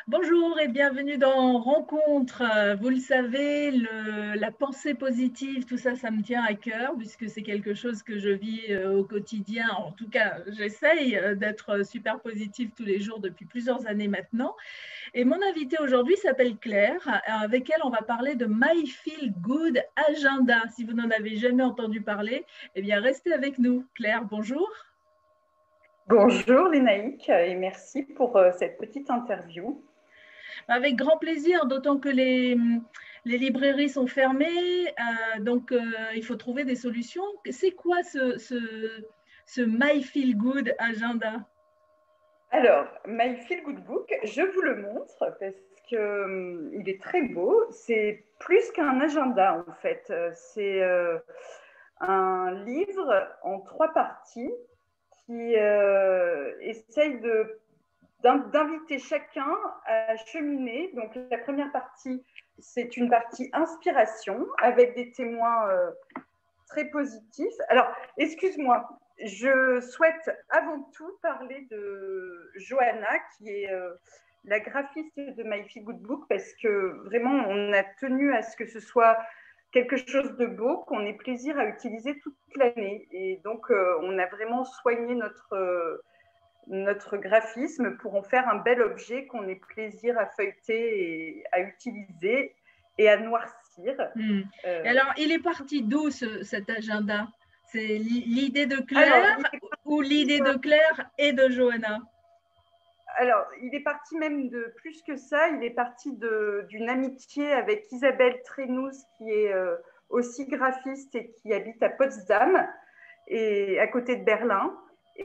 Bonjour et bienvenue dans Rencontre. Vous le savez, la pensée positive, tout ça, ça me tient à cœur puisque c'est quelque chose que je vis au quotidien. En tout cas, j'essaye d'être super positive tous les jours depuis plusieurs années maintenant. Et mon invitée aujourd'hui s'appelle Claire, avec elle on va parler de My Feel Good Agenda. Si vous n'en avez jamais entendu parler, eh bien restez avec nous. Claire, bonjour. Bonjour Lénaïque et merci pour cette petite interview. Avec grand plaisir, d'autant que les librairies sont fermées, donc il faut trouver des solutions. C'est quoi ce My Feel Good Agenda? Alors, My Feel Good Book, je vous le montre parce que il est très beau. C'est plus qu'un agenda en fait. C'est un livre en 3 parties qui essaye d'inviter chacun à cheminer. Donc, la première partie, c'est une partie inspiration avec des témoins très positifs. Alors, excuse-moi, je souhaite avant tout parler de Johanna, qui est la graphiste de My Feel Good Book, parce que vraiment, on a tenu à ce que ce soit quelque chose de beau, qu'on ait plaisir à utiliser toute l'année. Et donc, on a vraiment soigné notre graphisme pour en faire un bel objet qu'on ait plaisir à feuilleter et à utiliser et à noircir. Et alors, il est parti d'où cet agenda? C'est l'idée de Alors, Claire ou l'idée de Claire et de Johanna? alors, il est parti même de plus que ça. Il est parti d'une amitié avec Isabelle Trénouz, qui est aussi graphiste et qui habite à Potsdam, et à côté de Berlin,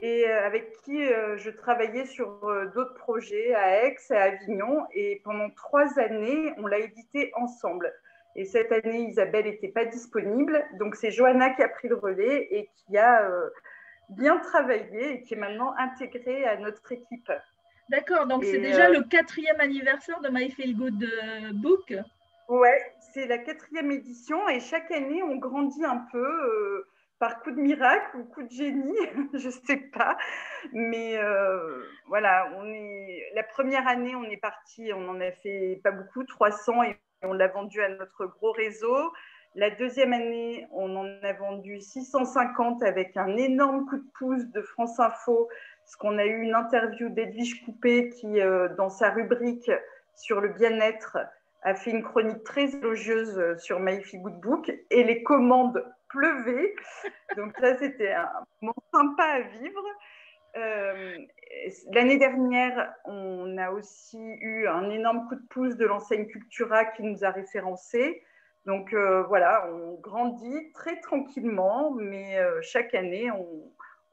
et avec qui je travaillais sur d'autres projets à Aix et à Avignon. Et pendant 3 années, on l'a édité ensemble. Et cette année, Isabelle n'était pas disponible. Donc, c'est Johanna qui a pris le relais et qui a bien travaillé et qui est maintenant intégrée à notre équipe. D'accord, donc c'est Et déjà le 4e anniversaire de My Feel Good Book. ouais, c'est la 4e édition et chaque année, on grandit un peu par coup de miracle ou coup de génie, je ne sais pas. Mais voilà, la première année, on est parti, on en a fait pas beaucoup, 300, et on l'a vendu à notre gros réseau. La deuxième année, on en a vendu 650 avec un énorme coup de pouce de France Info, parce qu'on a eu une interview d'Edwige Coupé qui, dans sa rubrique sur le bien-être, a fait une chronique très élogieuse sur My Feel Good Book et les commandes pleuvaient. Donc ça, c'était un moment sympa à vivre. L'année dernière, on a aussi eu un énorme coup de pouce de l'enseigne Cultura qui nous a référencés. Donc voilà, on grandit très tranquillement, mais chaque année,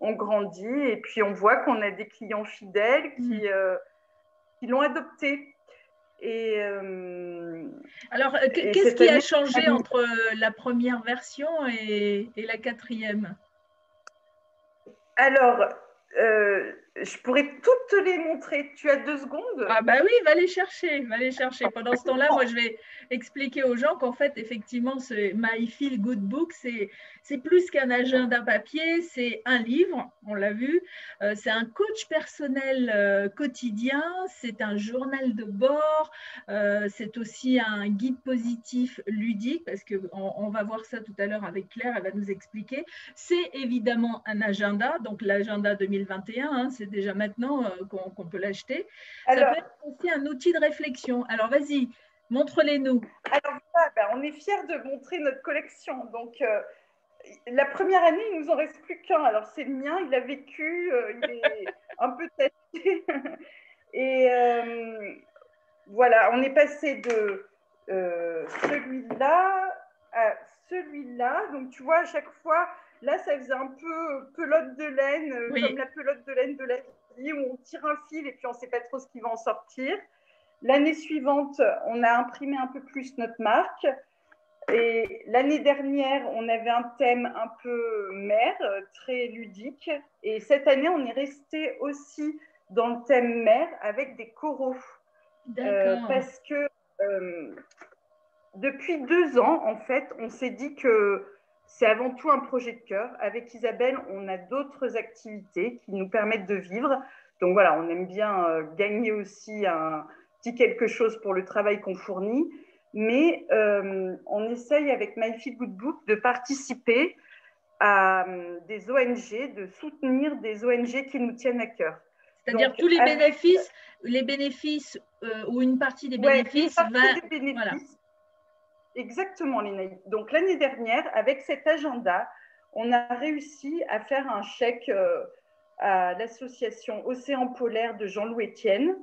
on grandit et puis on voit qu'on a des clients fidèles qui l'ont adopté. Et, Alors, et qu'est-ce cette qui a année, changé entre la première version et la 4e? alors, je pourrais toutes te les montrer. Tu as 2 secondes? Ah bah oui, va les chercher, va les chercher. Pendant ce temps-là, moi, je vais expliquer aux gens qu'en fait, effectivement, ce My Feel Good Book, c'est plus qu'un agenda papier, c'est un livre, on l'a vu, c'est un coach personnel quotidien, c'est un journal de bord, c'est aussi un guide positif ludique, parce qu'on va voir ça tout à l'heure avec Claire, elle va nous expliquer. C'est évidemment un agenda, donc l'agenda 2021, hein, c'est déjà maintenant qu'on peut l'acheter. Ça peut Alors, être aussi un outil de réflexion. Alors, vas-y, montre-les-nous. alors voilà, ben, on est fiers de montrer notre collection. Donc, la première année, il nous en reste plus qu'un. Alors, c'est le mien, il a vécu, il est un peu taché. Et voilà, on est passé de celui-là à celui-là. Donc, tu vois, à chaque fois, là, ça faisait un peu pelote de laine, comme Oui, la pelote de laine de la vie, où on tire un fil et puis on ne sait pas trop ce qui va en sortir. L'année suivante, on a imprimé un peu plus notre marque. Et l'année dernière, on avait un thème un peu mer, très ludique. Et cette année, on est resté aussi dans le thème mer avec des coraux. d'accord. Parce que depuis 2 ans, en fait, on s'est dit que c'est avant tout un projet de cœur. Avec Isabelle, on a d'autres activités qui nous permettent de vivre. Donc voilà, on aime bien gagner aussi petit quelque chose pour le travail qu'on fournit, mais on essaye avec My Feel Good Book de participer à des ONG, de soutenir des ONG qui nous tiennent à cœur. C'est-à-dire tous les bénéfices ou une partie des bénéfices Voilà. Exactement, Lénaï. Donc l'année dernière, avec cet agenda, on a réussi à faire un chèque à l'association Océan Polaire de Jean-Loup Etienne.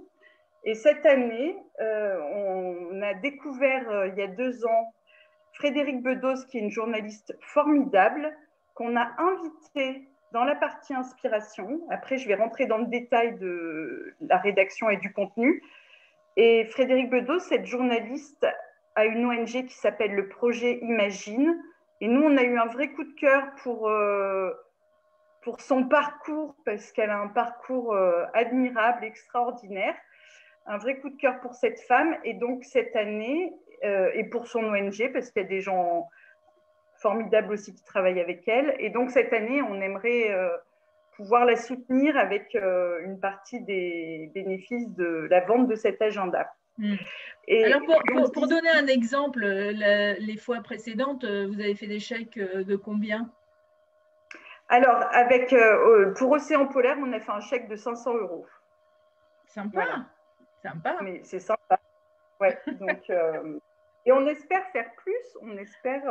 Et cette année, on a découvert il y a 2 ans Frédéric Bedos, qui est une journaliste formidable, qu'on a invitée dans la partie inspiration. Après, je vais rentrer dans le détail de la rédaction et du contenu. Et Frédéric Bedos, cette journaliste, a une ONG qui s'appelle le Projet Imagine. Et nous, on a eu un vrai coup de cœur pour son parcours, parce qu'elle a un parcours admirable, extraordinaire. Un vrai coup de cœur pour cette femme. Et donc, cette année, et pour son ONG, parce qu'il y a des gens formidables aussi qui travaillent avec elle. Et donc, cette année, on aimerait pouvoir la soutenir avec une partie des bénéfices de la vente de cet agenda. Et alors, pour donner un exemple, les fois précédentes, vous avez fait des chèques de combien? Alors, pour Océan Polaire, on a fait un chèque de 500 €. Sympa, voilà. Sympa. Mais c'est sympa. Ouais, donc, et on espère faire plus, on espère.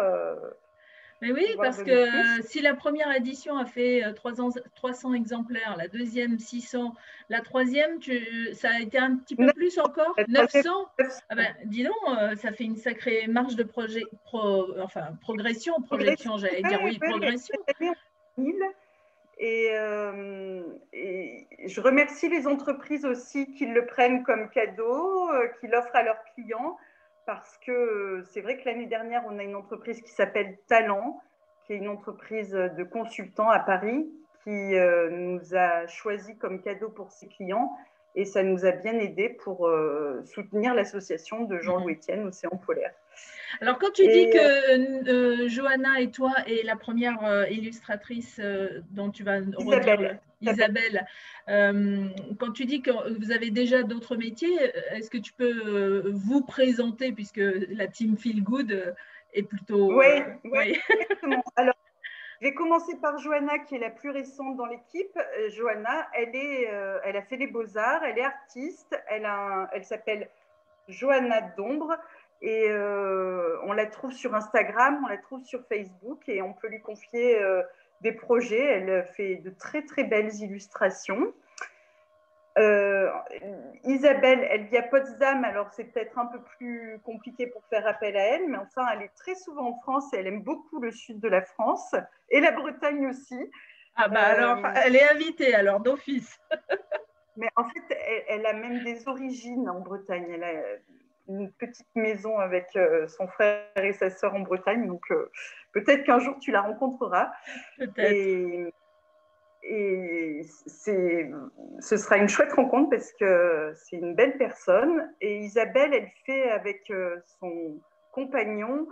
Mais oui, parce que si la première édition a fait 300 exemplaires, la deuxième 600, la troisième, ça a été un petit peu plus encore, 900. Ah ben, dis donc, ça fait une sacrée marge de progression, j'allais dire, oui, progression. Et je remercie les entreprises aussi qui le prennent comme cadeau, qui l'offrent à leurs clients, parce que c'est vrai que l'année dernière, on a une entreprise qui s'appelle Talent, qui est une entreprise de consultants à Paris, qui nous a choisi comme cadeau pour ses clients, et ça nous a bien aidé pour soutenir l'association de Jean-Loup Etienne, Océan Polaire. Alors, quand tu dis que Johanna et toi est la première illustratrice dont tu vas redire Isabelle, quand tu dis que vous avez déjà d'autres métiers, est-ce que tu peux vous présenter, puisque la team Feel Good est plutôt… Oui, exactement. Alors, je vais commencer par Johanna, qui est la plus récente dans l'équipe. Johanna, elle a fait les beaux-arts, elle est artiste, elle s'appelle Johanna d'Ombre. Et on la trouve sur Instagram, on la trouve sur Facebook, et on peut lui confier des projets. Elle fait de très très belles illustrations. Isabelle, elle vit à Potsdam, alors c'est peut-être un peu plus compliqué pour faire appel à elle, mais enfin elle est très souvent en France et elle aime beaucoup le sud de la France et la Bretagne aussi. Ah bah alors, elle est invitée alors d'office. Mais en fait, elle a même des origines en Bretagne. Elle a une petite maison avec son frère et sa sœur en Bretagne, donc peut-être qu'un jour tu la rencontreras. Peut-être. Et ce sera une chouette rencontre parce que c'est une belle personne. Et Isabelle, elle fait avec son compagnon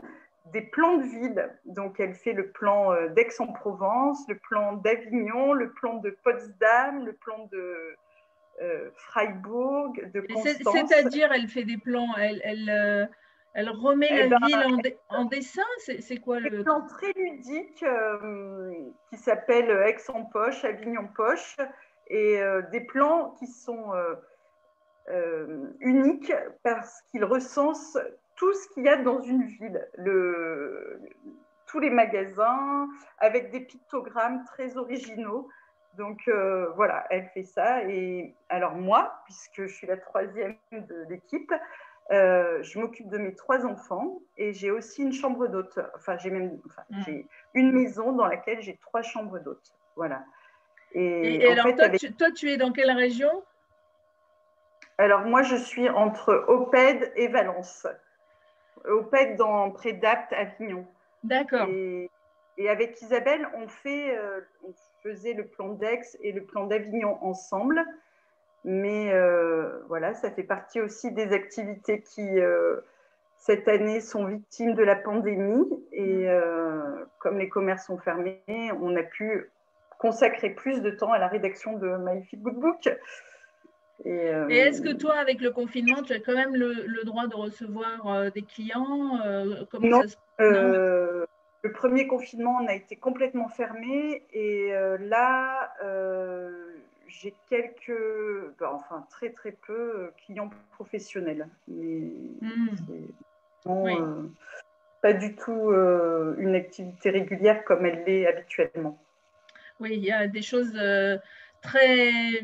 des plans de ville. Donc, elle fait le plan d'Aix-en-Provence, le plan d'Avignon, le plan de Potsdam, le plan de Freiburg, de Constance. C'est-à-dire, elle fait des plans, elle remet la ville en dessin. C'est quoi le… Des plans très ludiques qui s'appellent Aix-en-Poche, Avignon-Poche, et des plans qui sont uniques parce qu'ils recensent tout ce qu'il y a dans une ville, tous les magasins, avec des pictogrammes très originaux. Donc voilà, elle fait ça. Et alors moi, puisque je suis la troisième de l'équipe, je m'occupe de mes 3 enfants et j'ai aussi une chambre d'hôte. Enfin, j'ai une maison dans laquelle j'ai 3 chambres d'hôte. Voilà. Et alors, fait, toi, tu es dans quelle région? Alors, moi, je suis entre Oppède et Valence. Oppède, près d'Apt, Avignon. D'accord. Et avec Isabelle, on faisait le plan d'Aix et le plan d'Avignon ensemble. Mais voilà, ça fait partie aussi des activités qui, cette année, sont victimes de la pandémie. Et comme les commerces sont fermés, on a pu consacrer plus de temps à la rédaction de My Feel Good Book. Et est-ce que toi, avec le confinement, tu as quand même le droit de recevoir des clients comment Non, ça se... Non. le premier confinement, on a été complètement fermé et là, j'ai enfin très très peu clients professionnels. Mais c'est Oui. pas du tout une activité régulière comme elle l'est habituellement. Oui, il y a des choses très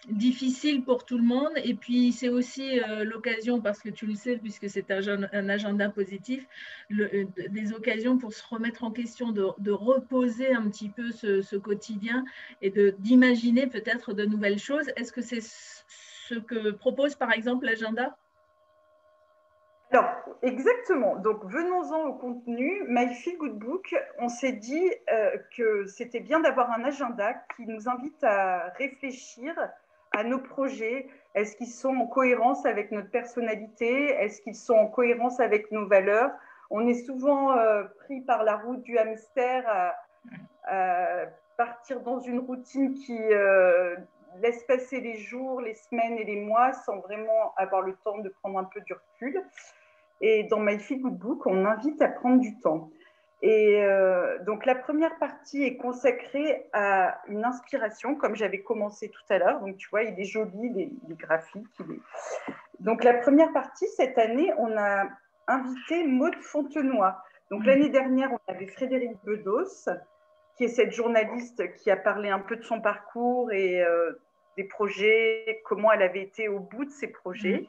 difficiles pour tout le monde. Et puis, c'est aussi l'occasion, parce que tu le sais, puisque c'est un agenda positif, des occasions pour se remettre en question, de reposer un petit peu ce quotidien et d'imaginer peut-être de nouvelles choses. Est-ce que c'est ce que propose, par exemple, l'agenda? Alors, exactement. Donc, venons-en au contenu. My Feel Good Book, on s'est dit que c'était bien d'avoir un agenda qui nous invite à réfléchir à nos projets. Est-ce qu'ils sont en cohérence avec notre personnalité? Est-ce qu'ils sont en cohérence avec nos valeurs? On est souvent pris par la route du hamster à partir dans une routine qui laisse passer les jours, les semaines et les mois sans vraiment avoir le temps de prendre un peu du recul. Et dans My Feel Good Book, on invite à prendre du temps. Et donc la première partie est consacrée à une inspiration, comme j'avais commencé tout à l'heure. Donc tu vois, il est joli, les graphiques. Donc la première partie, cette année, on a invité Maude Fontenoy. Donc l'année dernière, on avait Frédéric Bedos, qui est cette journaliste qui a parlé un peu de son parcours et des projets, comment elle avait été au bout de ses projets.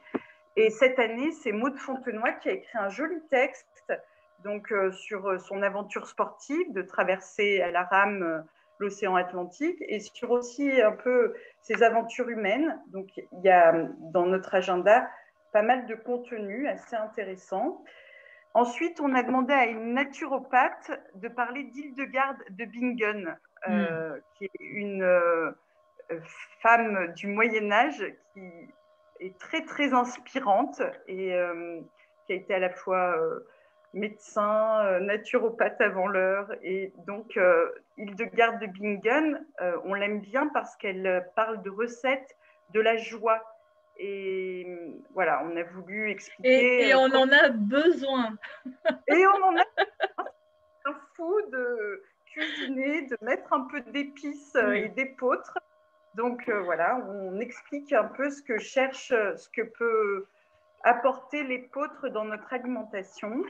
Et cette année, c'est Maude Fontenoy qui a écrit un joli texte donc, sur son aventure sportive de traverser à la rame l'océan Atlantique et sur aussi un peu ses aventures humaines. Donc, il y a dans notre agenda pas mal de contenu assez intéressant. Ensuite, on a demandé à une naturopathe de parler d'Hildegarde de Bingen, qui est une femme du Moyen-Âge qui est très, très inspirante et qui a été à la fois médecin, naturopathe avant l'heure. Et donc, Hildegarde de Bingen, on l'aime bien parce qu'elle parle de recettes de la joie. Et voilà, on a voulu expliquer. Et on en a besoin. Et on en a un fou de cuisiner, de mettre un peu d'épices et d'épeautres. Donc voilà, on explique un peu ce que peut apporter l'épeautre dans notre alimentation.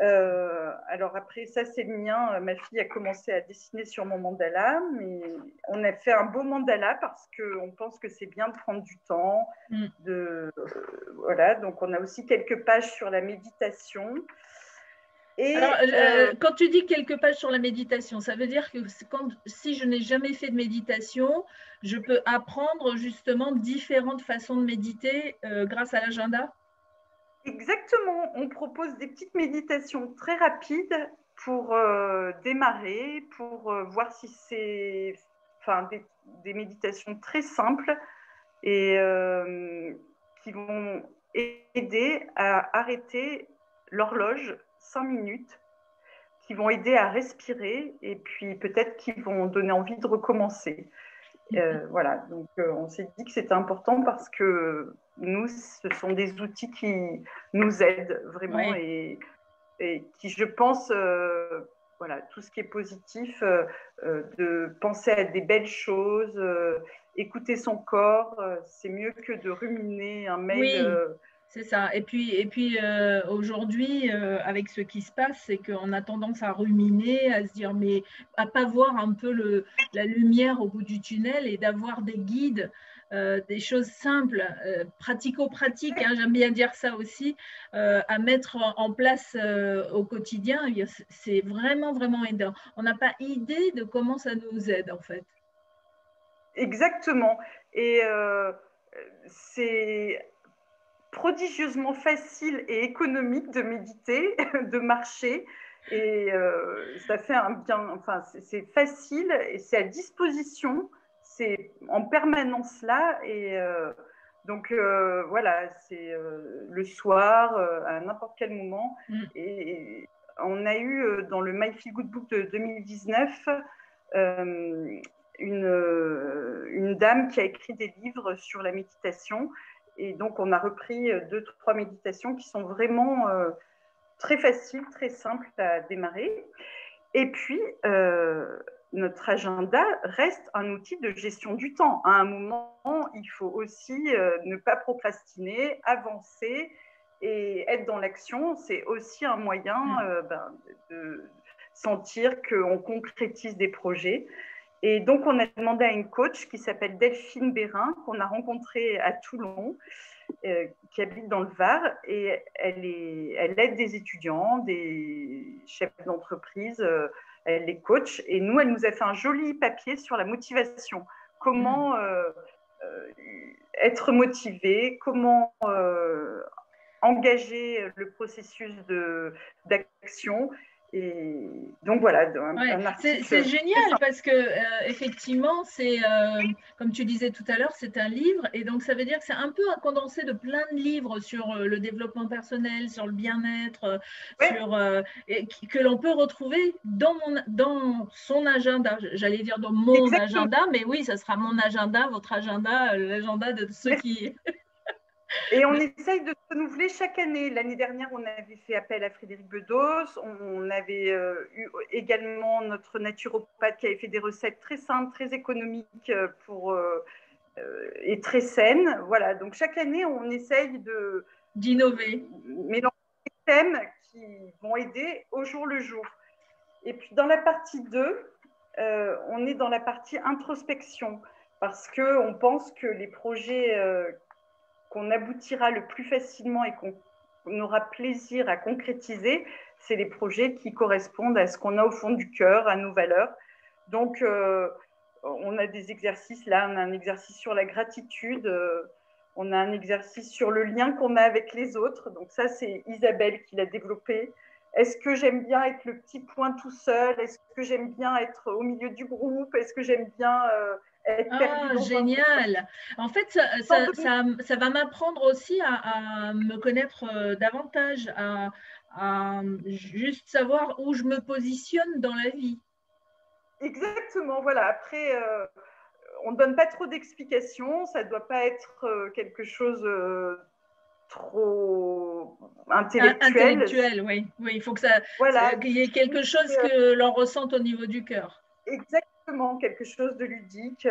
Alors après, ça c'est le mien. Ma fille a commencé à dessiner sur mon mandala, mais on a fait un beau mandala parce qu'on pense que c'est bien de prendre du temps. Voilà, donc on a aussi quelques pages sur la méditation. Et alors, quand tu dis quelques pages sur la méditation, ça veut dire que si je n'ai jamais fait de méditation, je peux apprendre justement différentes façons de méditer grâce à l'agenda? Exactement, on propose des petites méditations très rapides pour démarrer, pour voir si c'est des méditations très simples et qui vont aider à arrêter l'horloge 5 minutes, qui vont aider à respirer et puis peut-être qui vont donner envie de recommencer. Voilà, donc on s'est dit que c'était important parce que nous, ce sont des outils qui nous aident vraiment et qui, je pense, voilà, tout ce qui est positif, de penser à des belles choses, écouter son corps, c'est mieux que de ruminer un mail. Oui, c'est ça. Et puis aujourd'hui, avec ce qui se passe, c'est qu'on a tendance à ruminer, à se dire, mais à pas voir un peu la lumière au bout du tunnel et d'avoir des guides, des choses simples, pratico-pratiques, hein, j'aime bien dire ça aussi, à mettre en place au quotidien. C'est vraiment, vraiment aidant. On n'a pas idée de comment ça nous aide, en fait. Exactement. Et c'est prodigieusement facile et économique de méditer, de marcher. Et ça fait un bien, enfin, c'est facile et c'est à disposition, c'est en permanence là. Et donc voilà, c'est le soir, à n'importe quel moment. Et on a eu dans le My Feel Good Book de 2019 une dame qui a écrit des livres sur la méditation. Et donc, on a repris 2-3 méditations qui sont vraiment très faciles, très simples à démarrer. Et puis, notre agenda reste un outil de gestion du temps. À un moment, il faut aussi ne pas procrastiner, avancer et être dans l'action. C'est aussi un moyen de sentir qu'on concrétise des projets. Et donc, on a demandé à une coach qui s'appelle Delphine Bérin, qu'on a rencontrée à Toulon, qui habite dans le Var, et elle aide des étudiants, des chefs d'entreprise, elle les coach, et nous, elle nous a fait un joli papier sur la motivation. Comment être motivé, comment engager le processus d'action. Et donc voilà, un article. C'est génial parce que effectivement, c'est comme tu disais tout à l'heure, c'est un livre et donc ça veut dire que c'est un peu un condensé de plein de livres sur le développement personnel, sur le bien-être, que l'on peut retrouver dans son agenda. J'allais dire dans mon agenda, mais oui, ça sera mon agenda, votre agenda, l'agenda de ceux qui. Et on essaye de se renouveler chaque année. L'année dernière, on avait fait appel à Frédéric Bedos. On avait eu également notre naturopathe qui avait fait des recettes très simples, très économiques et très saines. Voilà, donc chaque année, on essaye d'innover. Mélanger des thèmes qui vont aider au jour le jour. Et puis dans la partie 2, on est dans la partie introspection parce qu'on pense que les projets qu'on aboutira le plus facilement et qu'on aura plaisir à concrétiser, c'est les projets qui correspondent à ce qu'on a au fond du cœur, à nos valeurs. Donc, on a des exercices, là, on a un exercice sur la gratitude, on a un exercice sur le lien qu'on a avec les autres. Donc ça, c'est Isabelle qui l'a développé. Est-ce que j'aime bien être le petit point tout seul? Est-ce que j'aime bien être au milieu du groupe? Est-ce que j'aime bien être perdu dans génial. En fait, ça va m'apprendre aussi à me connaître davantage, à juste savoir où je me positionne dans la vie. Exactement, voilà. Après, on ne donne pas trop d'explications, ça ne doit pas être quelque chose trop intellectuel. Intellectuel, oui. Oui, il faut que qu'il y ait quelque chose que l'on ressente au niveau du cœur. Exactement, quelque chose de ludique.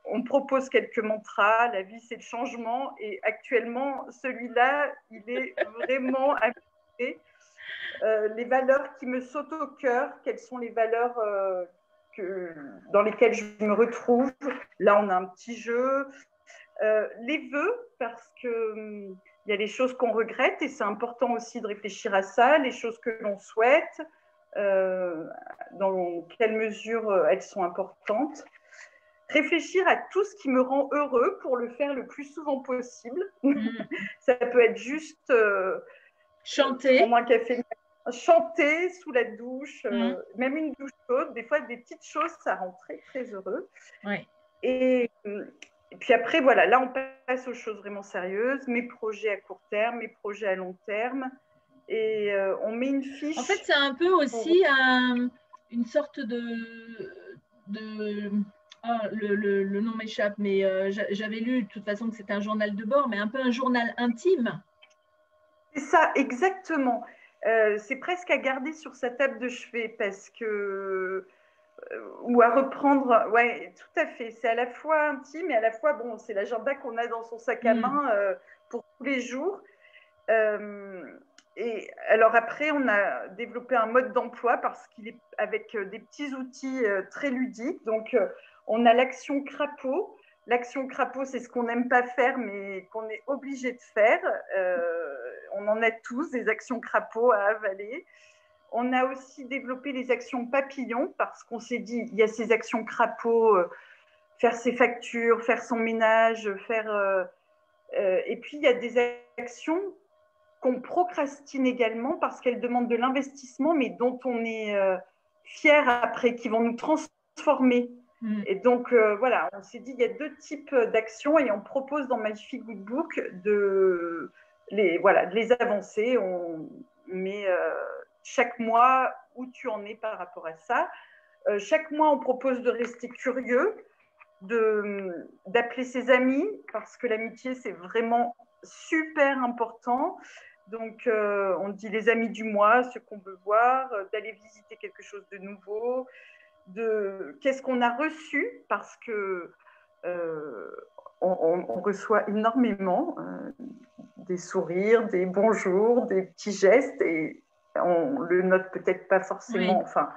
On propose quelques mantras, la vie c'est le changement, et actuellement, celui-là, il est vraiment appliqué. Les valeurs qui me sautent au cœur, quelles sont les valeurs dans lesquelles je me retrouve. Là, on a un petit jeu. Les vœux, parce que il y a des choses qu'on regrette et c'est important aussi de réfléchir à ça, les choses que l'on souhaite, dans quelle mesure elles sont importantes. Réfléchir à tout ce qui me rend heureux pour le faire le plus souvent possible. Ça peut être juste chanter, prendre un café, chanter sous la douche, même une douche chaude. Des fois, des petites choses, ça rend très, très heureux. Ouais. Et puis après, voilà, là, on passe aux choses vraiment sérieuses. Mes projets à court terme, mes projets à long terme. Et on met une fiche. En fait, c'est un peu aussi une sorte de le nom m'échappe, mais j'avais lu de toute façon que c'était un journal de bord, mais un peu un journal intime. C'est ça, exactement. C'est presque à garder sur sa table de chevet parce que ou à reprendre, ouais, tout à fait. C'est à la fois intime et à la fois, bon, c'est l'agenda qu'on a dans son sac à main pour tous les jours. Et alors après, on a développé un mode d'emploi parce qu'il est avec des petits outils très ludiques. Donc, on a l'action crapaud. L'action crapaud, c'est ce qu'on n'aime pas faire, mais qu'on est obligé de faire. On en a tous des actions crapaud à avaler. On a aussi développé les actions papillons parce qu'on s'est dit, il y a ces actions crapaud, faire ses factures, faire son ménage, et puis il y a des actions qu'on procrastine également parce qu'elles demandent de l'investissement, mais dont on est fier après, qui vont nous transformer. Et donc, voilà, on s'est dit, il y a 2 types d'actions et on propose dans Magnifique Good Book de les avancer. On met chaque mois où tu en es par rapport à ça. chaque mois, on propose de rester curieux, d'appeler ses amis, parce que l'amitié, c'est vraiment super important. Donc, on dit les amis du mois, ceux qu'on veut voir, d'aller visiter quelque chose de nouveau, qu'est-ce qu'on a reçu, parce que on reçoit énormément des sourires, des bonjours, des petits gestes, et on le note peut-être pas forcément. Oui. Enfin,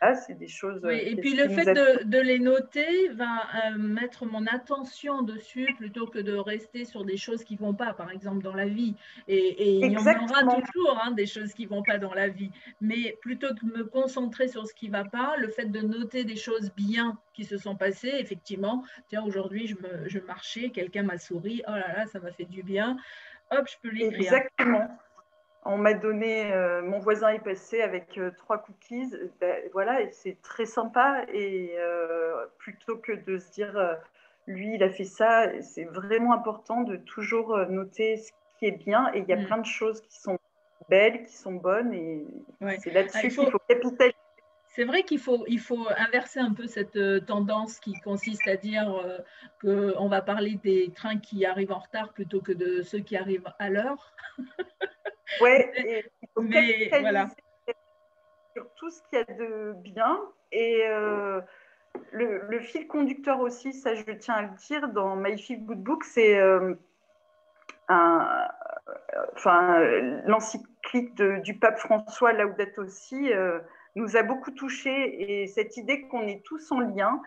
voilà, c'est des choses. Oui, et puis le fait de les noter va mettre mon attention dessus plutôt que de rester sur des choses qui ne vont pas, par exemple dans la vie. Et il y en aura toujours des choses qui ne vont pas dans la vie. Mais plutôt que de me concentrer sur ce qui ne va pas, le fait de noter des choses bien qui se sont passées, effectivement, tiens, aujourd'hui, je marchais, quelqu'un m'a souri, oh là là, ça m'a fait du bien, hop, je peux l'écrire. Exactement. On m'a donné, mon voisin est passé avec 3 cookies, voilà, et c'est très sympa. Et plutôt que de se dire, lui, il a fait ça, c'est vraiment important de toujours noter ce qui est bien. Et il y a plein de choses qui sont belles, qui sont bonnes, et c'est là-dessus qu'il faut capitaliser. C'est vrai qu'il faut inverser un peu cette tendance qui consiste à dire qu'on va parler des trains qui arrivent en retard plutôt que de ceux qui arrivent à l'heure. Oui, et il faut capitaliser voilà. sur tout ce qu'il y a de bien. Et le fil conducteur aussi, ça je tiens à le dire, dans My Feel Good Book, c'est l'encyclique du pape François Laudato Si nous a beaucoup touchés, et cette idée qu'on est tous en lien,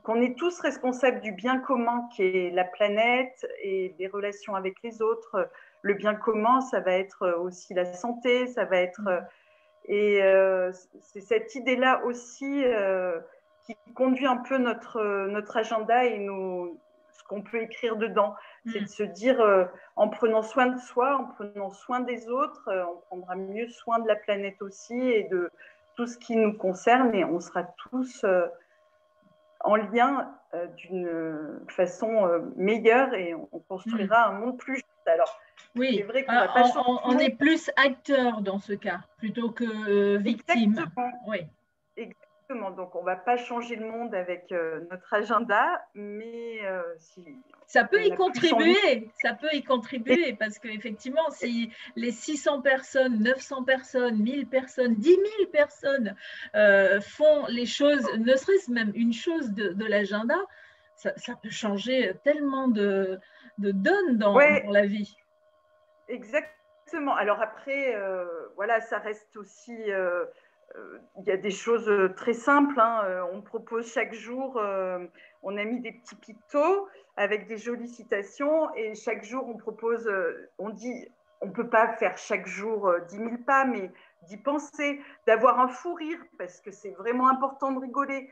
qu'on est tous responsables du bien commun qui est la planète et les relations avec les autres. Le bien commun, ça va être aussi la santé, ça va être... et c'est cette idée-là aussi qui conduit un peu notre agenda et ce qu'on peut écrire dedans. C'est de se dire, en prenant soin de soi, en prenant soin des autres, on prendra mieux soin de la planète aussi et de tout ce qui nous concerne, et on sera tous en lien d'une façon meilleure, et on construira un monde plus juste. Alors, oui, c'est vrai qu'on va pas changer. on est plus acteur dans ce cas plutôt que victime. Exactement. Oui. Exactement. Donc, on ne va pas changer le monde avec notre agenda, mais si ça peut y contribuer. Ça peut y contribuer parce qu'effectivement, si les 600 personnes, 900 personnes, 1000 personnes, 10 000 personnes font les choses, ne serait-ce même une chose de l'agenda, ça peut changer tellement de donnes dans la vie. Exactement. Alors après, voilà, ça reste aussi... il y a des choses très simples. On propose chaque jour, on a mis des petits pictos avec des jolies citations, et chaque jour on propose, on dit, on ne peut pas faire chaque jour 10 000 pas, mais d'y penser, d'avoir un fou rire, parce que c'est vraiment important de rigoler,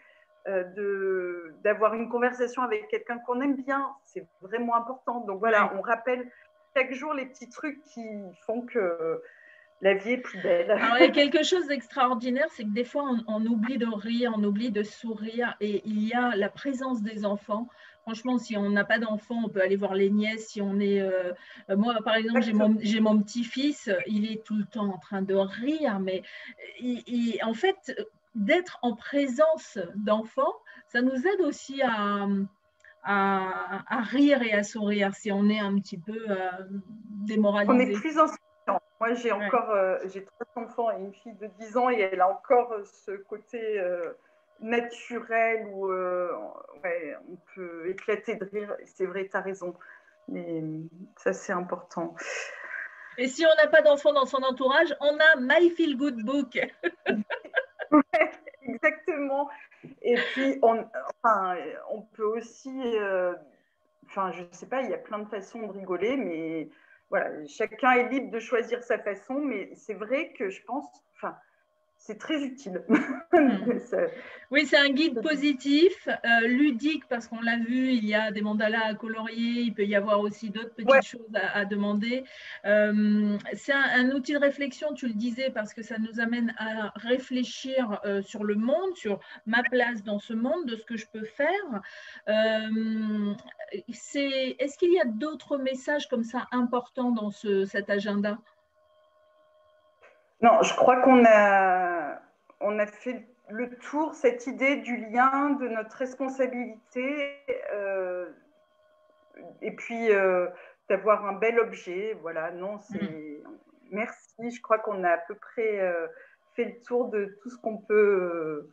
d'avoir une conversation avec quelqu'un qu'on aime bien, c'est vraiment important. Donc voilà, on rappelle chaque jour les petits trucs qui font que la vie est plus belle. Alors, il y a quelque chose d'extraordinaire, c'est que des fois, on oublie de rire, on oublie de sourire, et il y a la présence des enfants. Franchement, si on n'a pas d'enfants, on peut aller voir les nièces. Si on est, moi, par exemple, j'ai mon petit-fils, il est tout le temps en train de rire, mais en fait, d'être en présence d'enfants, ça nous aide aussi à rire et à sourire si on est un petit peu démoralisé. On est plus en Moi, j'ai encore j'ai 3 enfants et une fille de 10 ans, et elle a encore ce côté naturel où on peut éclater de rire. C'est vrai, tu as raison. Mais ça, c'est important. Et si on n'a pas d'enfants dans son entourage, on a My Feel Good Book. Ouais, exactement. Et puis, on peut aussi... je ne sais pas, il y a plein de façons de rigoler, mais... Voilà, chacun est libre de choisir sa façon, mais c'est vrai que je pense, c'est très utile. Oui, c'est un guide positif, ludique, parce qu'on l'a vu, il y a des mandalas à colorier, il peut y avoir aussi d'autres petites choses à demander. C'est un outil de réflexion, tu le disais, parce que ça nous amène à réfléchir sur le monde, sur ma place dans ce monde, de ce que je peux faire. Est-ce qu'il y a d'autres messages comme ça importants dans cet agenda? Non, je crois qu'on a fait le tour, cette idée du lien, de notre responsabilité, et puis d'avoir un bel objet. Voilà, non, c'est. Merci, je crois qu'on a à peu près fait le tour de tout ce qu'on peut.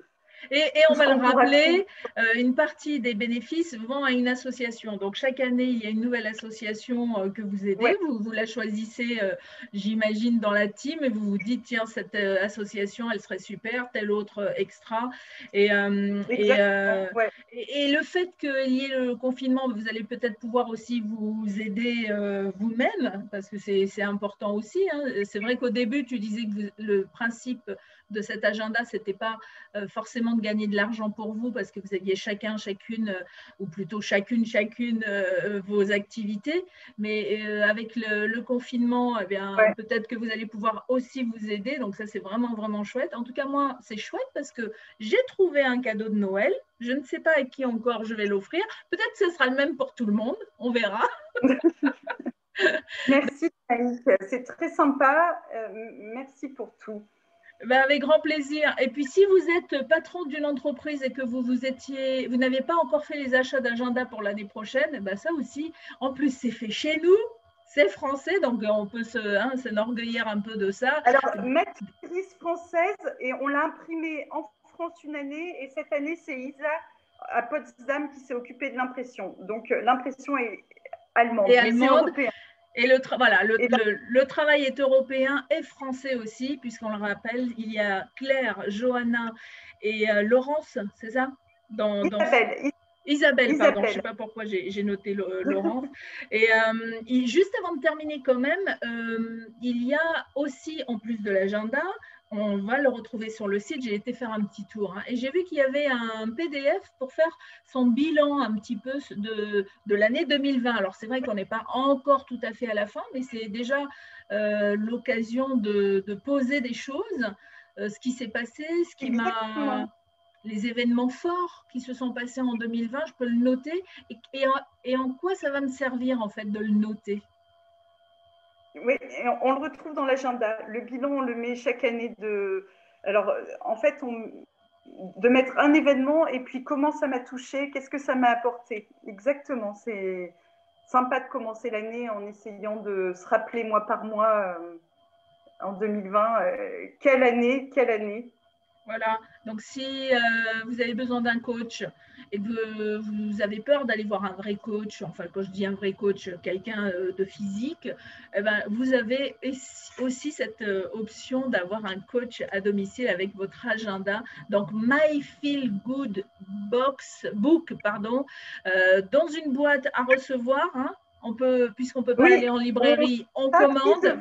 Et on va le rappeler, une partie des bénéfices vont à une association. Donc, chaque année, il y a une nouvelle association que vous aidez. Ouais. Vous la choisissez, j'imagine, dans la team et vous vous dites, tiens, cette association, elle serait super, telle autre extra. Et le fait qu'il y ait le confinement, vous allez peut-être pouvoir aussi vous aider vous-même, parce que c'est important aussi. Hein. C'est vrai qu'au début, tu disais que le principe de cet agenda, ce n'était pas forcément de gagner de l'argent pour vous parce que vous aviez chacune, ou plutôt chacune vos activités. Mais avec le confinement, eh bien, peut-être que vous allez pouvoir aussi vous aider. Donc ça, c'est vraiment, vraiment chouette. En tout cas, moi, c'est chouette parce que j'ai trouvé un cadeau de Noël. Je ne sais pas à qui encore je vais l'offrir. Peut-être que ce sera le même pour tout le monde. On verra. Merci, Annick. C'est très sympa. Merci pour tout. Ben avec grand plaisir. Et puis, si vous êtes patron d'une entreprise et que vous n'avez pas encore fait les achats d'agenda pour l'année prochaine, ben ça aussi, en plus, c'est fait chez nous, c'est français, donc on peut s'enorgueillir un peu de ça. Alors, matrice française, et on l'a imprimé en France une année, et cette année, c'est Isa à Potsdam qui s'est occupée de l'impression. Donc, l'impression est allemande, mais c'est européen. Et le travail est européen et français aussi, puisqu'on le rappelle, il y a Claire, Johanna et Laurence, c'est ça Isabelle, pardon, je ne sais pas pourquoi j'ai noté Laurence. Et juste avant de terminer quand même, il y a aussi, en plus de l'agenda, on va le retrouver sur le site, j'ai été faire un petit tour, hein, et j'ai vu qu'il y avait un PDF pour faire son bilan un petit peu de l'année 2020. Alors c'est vrai qu'on n'est pas encore tout à fait à la fin, mais c'est déjà l'occasion de poser des choses, ce qui s'est passé, ce qui m'a... les événements forts qui se sont passés en 2020, je peux le noter. Et en quoi ça va me servir, en fait, de le noter? Oui, on le retrouve dans l'agenda. Le bilan, on le met chaque année Alors, en fait, de mettre un événement et puis comment ça m'a touché, qu'est-ce que ça m'a apporté. Exactement. C'est sympa de commencer l'année en essayant de se rappeler mois par mois en 2020. Quelle année, quelle année. Voilà, donc si vous avez besoin d'un coach et que vous avez peur d'aller voir un vrai coach, enfin quand je dis un vrai coach, quelqu'un de physique, eh ben, vous avez aussi cette option d'avoir un coach à domicile avec votre agenda. Donc My Feel Good Book, dans une boîte à recevoir, hein, puisqu'on ne peut pas aller en librairie, on commande.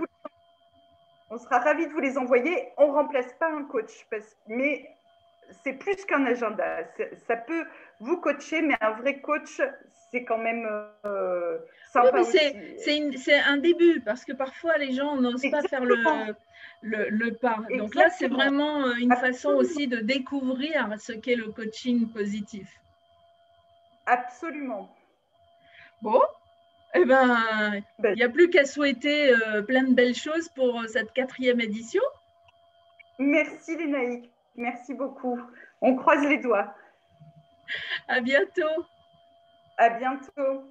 On sera ravis de vous les envoyer. On ne remplace pas un coach, mais c'est plus qu'un agenda. Ça peut vous coacher, mais un vrai coach, c'est quand même sympa aussi. C'est un début, parce que parfois, les gens n'osent pas faire le pas. Donc exactement. Là, c'est vraiment une façon aussi de découvrir ce qu'est le coaching positif. Absolument. Bon, eh ben, il n'y a plus qu'à souhaiter plein de belles choses pour cette 4e édition. Merci Lénaïque, merci beaucoup. On croise les doigts. À bientôt. À bientôt.